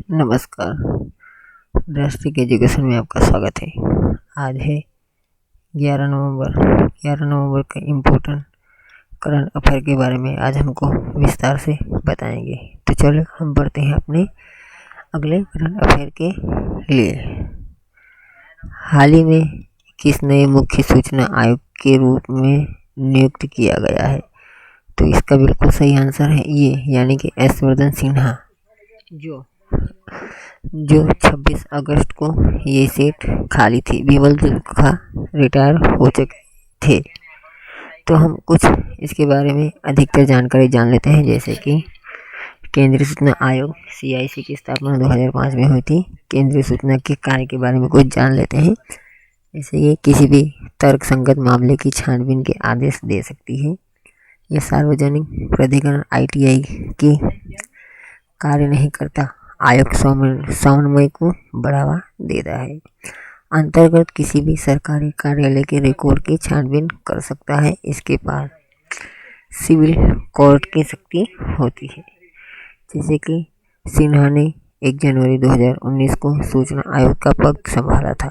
नमस्कार। राष्ट्रीय एजुकेशन में आपका स्वागत है। आज है 11 नवंबर का इम्पोर्टेंट करंट अफेयर के बारे में आज हमको विस्तार से बताएंगे। तो चलो हम बढ़ते हैं अपने अगले करंट अफेयर के लिए। हाल ही में किस नए मुख्य सूचना आयुक्त के रूप में नियुक्त किया गया है? तो इसका बिल्कुल सही आंसर है ये, यानी कि ऐश्वर्धन सिन्हा, जो 26 अगस्त को ये सीट खाली थी। विमल दुखा रिटायर हो चुके थे। तो हम कुछ इसके बारे में अधिकतर जानकारी जान लेते हैं, जैसे कि केंद्रीय सूचना आयोग CIC की स्थापना 2005 में हुई थी। केंद्रीय सूचना के कार्य के बारे में कुछ जान लेते हैं, जैसे ये किसी भी तर्कसंगत मामले की छानबीन के आदेश दे सकती है। यह सार्वजनिक प्राधिकरण ITI की कार्य नहीं करता। आयोग समन्वय को बढ़ावा देता है। अंतर्गत किसी भी सरकारी कार्यालय के रिकॉर्ड की छानबीन कर सकता है। इसके पास सिविल कोर्ट की शक्ति होती है। जैसे कि सिन्हा ने 1 जनवरी 2019 को सूचना आयोग का पद संभाला था।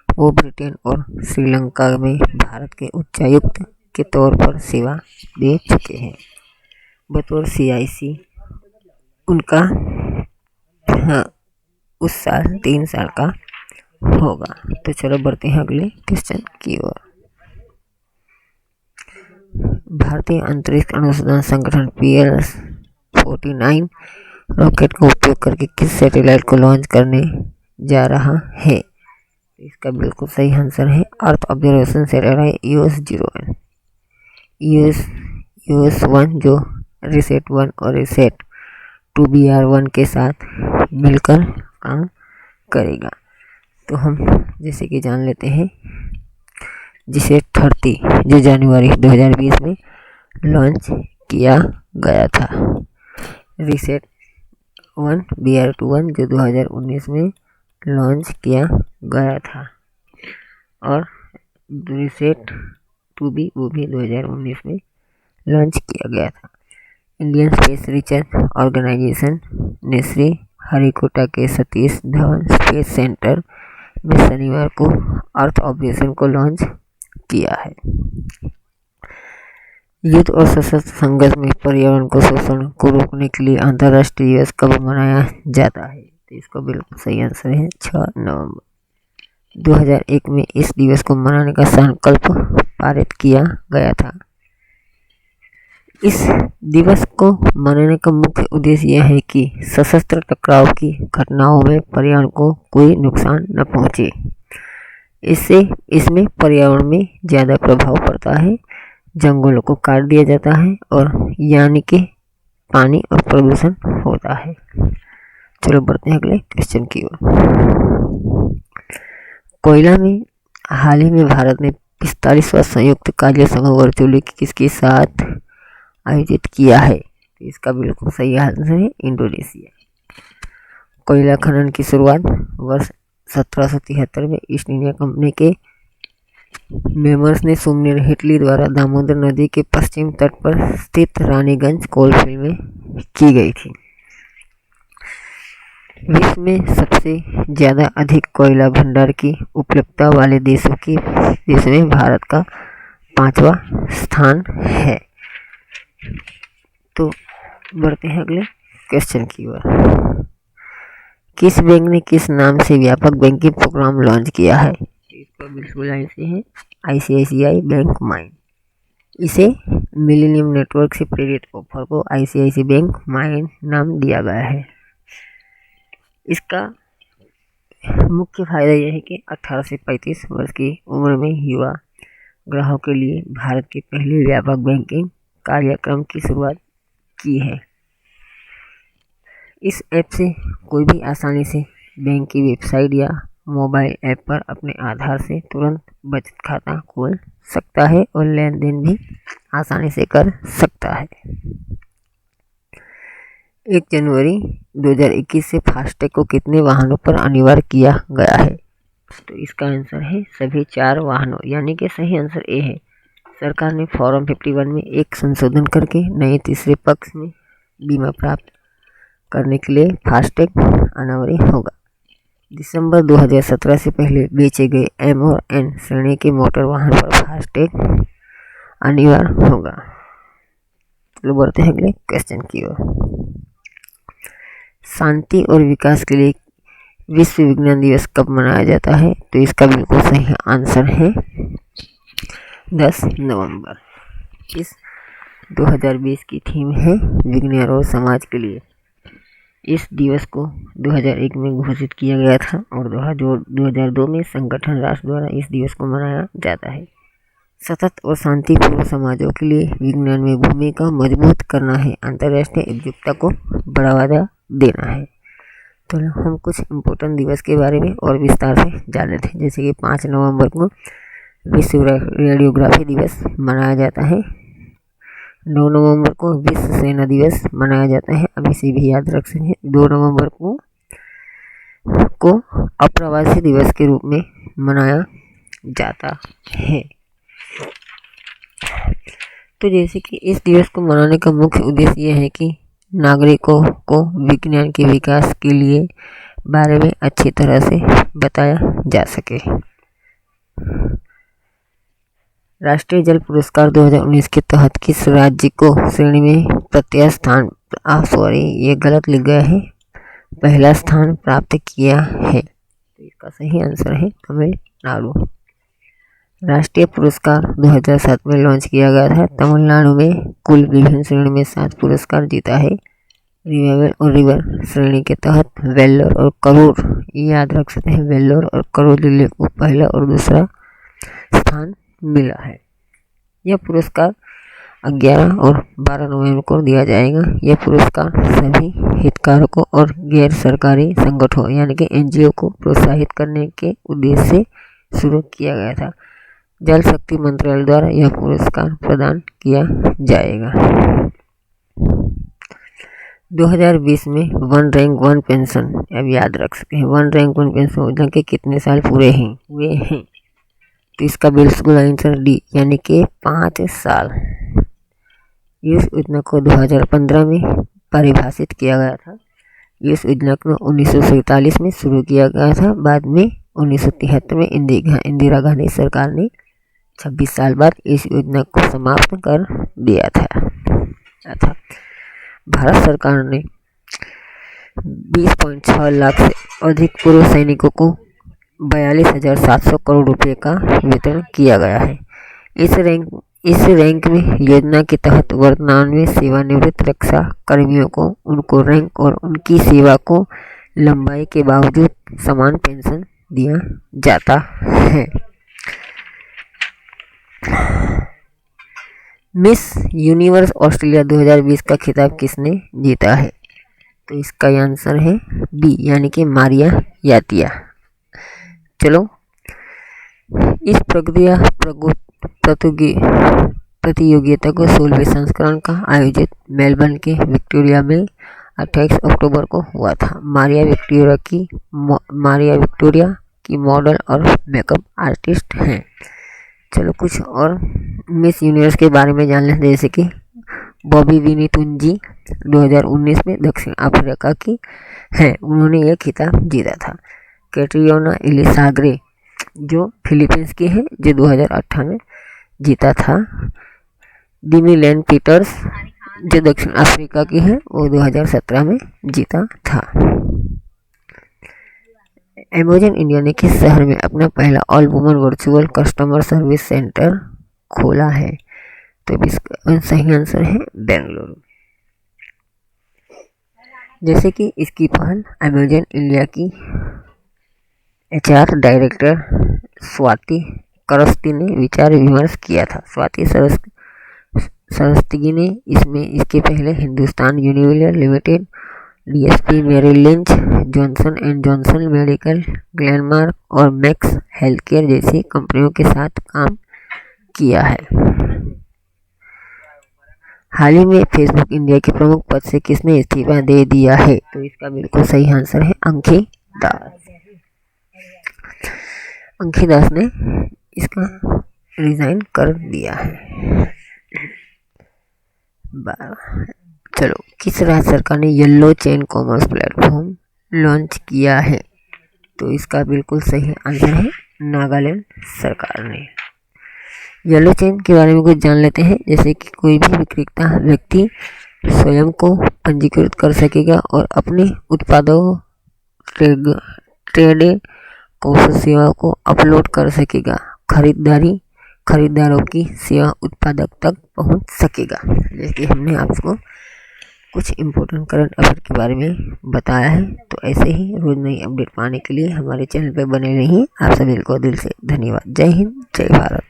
वो ब्रिटेन और श्रीलंका में भारत के उच्चायुक्त के तौर पर सेवा दे चुके हैं। बतौर CIC उनका उस साल 3 साल का होगा। तो चलो बढ़ते हैं अगले क्वेश्चन की ओर। भारतीय अंतरिक्ष अनुसंधान संगठन PL-49 रॉकेट का उपयोग करके किस सैटेलाइट को लॉन्च करने जा रहा है? इसका बिल्कुल सही आंसर है earth observation satellite EOS-01। EOS-1 जो RISAT-1 और RISAT-2 BR-1 के साथ मिलकर काम करेगा। तो हम जैसे कि जान लेते हैं, जिसे 30 जो जनवरी 2020 में लॉन्च किया गया था। RISAT-1 BR-1 जो 2019 में लॉन्च किया गया था, और RISAT-2B वो भी 2019 में लॉन्च किया गया था। इंडियन स्पेस रिसर्च ऑर्गेनाइजेशन ने श्री हरिकोटा के सतीश धवन स्पेस सेंटर में शनिवार को अर्थ ऑब्जर्वेशन को लॉन्च किया है। युद्ध और सशस्त्र संघर्ष में पर्यावरण को शोषण को रोकने के लिए अंतर्राष्ट्रीय दिवस कब मनाया जाता है? तो इसका बिल्कुल सही आंसर है 6 नवंबर 2001 में इस दिवस को मनाने का संकल्प पारित किया गया था। इस दिवस को मनाने का मुख्य उद्देश्य यह है कि सशस्त्र टकराव की घटनाओं में पर्यावरण को कोई नुकसान न पहुंचे। इसमें पर्यावरण में ज़्यादा प्रभाव पड़ता है, जंगलों को काट दिया जाता है, और यानी कि पानी और प्रदूषण होता है। चलो बढ़ते हैं अगले क्वेश्चन की ओर। कोयला में हाल ही में भारत ने 45वां संयुक्त कार्य समूह वर्चुअली किसके साथ आयोजित किया है? तो इसका बिल्कुल सही आंसर है इंडोनेशिया। कोयला खनन की शुरुआत वर्ष 1773 में ईस्ट इंडिया कंपनी के मेमर्स ने सुमेर हिटली द्वारा दामोदर नदी के पश्चिम तट पर स्थित रानीगंज कोलफील्ड में की गई थी। विश्व में सबसे ज़्यादा अधिक कोयला भंडार की उपलब्धता वाले देशों में भारत का 5वां स्थान है। तो बढ़ते हैं अगले क्वेश्चन की ओर। किस बैंक ने किस नाम से व्यापक बैंकिंग प्रोग्राम लॉन्च किया है? इसका बिल्कुल ऐसे है ICICI बैंक माइन। इसे मिलेनियम नेटवर्क से प्रेरित ऑफर को ICICI बैंक माइन नाम दिया गया है। इसका मुख्य फायदा यह है कि 18 से 35 वर्ष की उम्र में युवा ग्राहकों के लिए भारत के पहले व्यापक बैंकिंग कार्यक्रम की शुरुआत की है। इस ऐप से कोई भी आसानी से बैंक की वेबसाइट या मोबाइल ऐप पर अपने आधार से तुरंत बचत खाता खोल सकता है और लेन देन भी आसानी से कर सकता है। 1 जनवरी 2021 से फास्टैग को कितने वाहनों पर अनिवार्य किया गया है? तो इसका आंसर है सभी 4 वाहनों, यानी कि सही आंसर ए है। सरकार ने फॉर्म 51 में एक संशोधन करके नए तीसरे पक्ष में बीमा प्राप्त करने के लिए फास्टैग अनिवार्य होगा। दिसंबर 2017 से पहले बेचे गए M और N श्रेणी के मोटर वाहन पर फास्टैग अनिवार्य होगा। चलो बढ़ते हैं अगले क्वेश्चन की ओर। शांति और विकास के लिए विश्व विज्ञान दिवस कब मनाया जाता है? तो इसका बिल्कुल सही आंसर है 10 नवंबर। इस 2020 की थीम है विज्ञान और समाज के लिए। इस दिवस को 2001 में घोषित किया गया था और 2002 में संगठन राष्ट्र द्वारा इस दिवस को मनाया जाता है। सतत और शांतिपूर्ण समाजों के लिए विज्ञान में भूमिका मजबूत करना है, अंतर्राष्ट्रीय एकजुटता को बढ़ावा देना है। तो हम कुछ इम्पोर्टेंट दिवस के बारे में और विस्तार से जान लेते हैं। जैसे कि 5 नवंबर को विश्व रेडियोग्राफी दिवस मनाया जाता है। 9 नवंबर को विश्व सेना दिवस मनाया जाता है, अब इसे भी याद रख सकते हैं। 2 नवंबर को अप्रवासी दिवस के रूप में मनाया जाता है। तो जैसे कि इस दिवस को मनाने का मुख्य उद्देश्य यह है कि नागरिकों को विज्ञान के विकास के लिए बारे में अच्छी तरह से बताया जा सके। राष्ट्रीय जल पुरस्कार 2019 के तहत किस राज्य को श्रेणी में प्रत्येक स्थान ये गलत लिख गया है, पहला स्थान प्राप्त किया है? तो इसका सही आंसर है तमिलनाडु। राष्ट्रीय पुरस्कार 2007 में लॉन्च किया गया था। तमिलनाडु में कुल विभिन्न श्रेणी में 7 पुरस्कार जीता है। रिवाइवल और रिवर श्रेणी के तहत वेल्लोर और करूर, याद रख सकते हैं, वेल्लोर और करूर जिले को पहला और दूसरा स्थान मिला है। यह पुरस्कार 11 और 12 नवंबर को दिया जाएगा। यह पुरस्कार सभी हितधारकों और गैर सरकारी संगठनों यानी कि NGO को प्रोत्साहित करने के उद्देश्य से शुरू किया गया था। जल शक्ति मंत्रालय द्वारा यह पुरस्कार प्रदान किया जाएगा। 2020 में वन रैंक वन पेंशन, अब याद रख सकते हैं, वन रैंक वन पेंशन योजना के कितने साल पूरे हुए हैं? तो इसका बिल्कुल आंसर डी यानी कि 5 साल। इस योजना को 2015 में परिभाषित किया गया था। इस योजना को 1947 में शुरू किया गया था। बाद में 1973 में इंदिरा गांधी सरकार ने 26 साल बाद इस योजना को समाप्त कर दिया था। भारत सरकार ने 20.6 लाख से अधिक पूर्व सैनिकों को 42,700 करोड़ रुपए का वितरण किया गया है। इस रैंक में योजना के तहत वर्तमान में सेवानिवृत्त रक्षा कर्मियों को उनको रैंक और उनकी सेवा को लंबाई के बावजूद समान पेंशन दिया जाता है। मिस यूनिवर्स ऑस्ट्रेलिया 2020 का खिताब किसने जीता है? तो इसका आंसर है बी यानी कि मारिया यातिया। चलो इस प्रतियोगिता को 16वें संस्करण का आयोजित मेलबर्न के विक्टोरिया में 28 अक्टूबर को हुआ था। मारिया विक्टोरिया की मॉडल और मेकअप आर्टिस्ट हैं। चलो कुछ और मिस यूनिवर्स के बारे में जान लें। जैसे कि बॉबी विनी तुंजी 2019 में दक्षिण अफ्रीका की हैं, उन्होंने यह खिताब जीता था। कैटरियोना इलिसाग्रे जो फिलीपींस की है, जो 2018 में जीता था। डिमी लैन पीटर्स जो दक्षिण अफ्रीका की है, वो 2017 में जीता था। अमेजन इंडिया ने किस शहर में अपना पहला all woman virtual customer service centre खोला है? तो इसका सही आंसर है बेंगलुरु। जैसे कि इसकी पहल अमेजन इंडिया की HR डायरेक्टर स्वाति सरस्वती ने विचार विमर्श किया था। स्वाति सरस्वती ने इसके पहले Hindustan Unilever limited, DSP Merrill Lynch, Johnson and Johnson medical, Glenmark और मैक्स हेल्थकेयर जैसी कंपनियों के साथ काम किया है। हाल ही में फेसबुक इंडिया के प्रमुख पद से किसने इस्तीफा दे दिया है? तो इसका बिल्कुल सही आंसर है अंकी दास। अंकी दास ने इसका रिजाइन कर दिया है। चलो किस राज्य सरकार ने yellow chain commerce platform launch किया है? तो इसका बिल्कुल सही आंसर है नागालैंड सरकार ने। येलो चेन के बारे में कुछ जान लेते हैं। जैसे कि कोई भी विक्रेता व्यक्ति स्वयं को पंजीकृत कर सकेगा और अपने उत्पादों ट्रेड कौशल सेवा को अपलोड कर सकेगा। खरीदारों की सेवा उत्पादक तक पहुंच सकेगा। जैसे कि हमने आपको कुछ इम्पोर्टेंट करंट अफेयर के बारे में बताया है। तो ऐसे ही रोज नई अपडेट पाने के लिए हमारे चैनल पर बने रहिए। आप सभी को दिल से धन्यवाद। जय हिंद, जय भारत।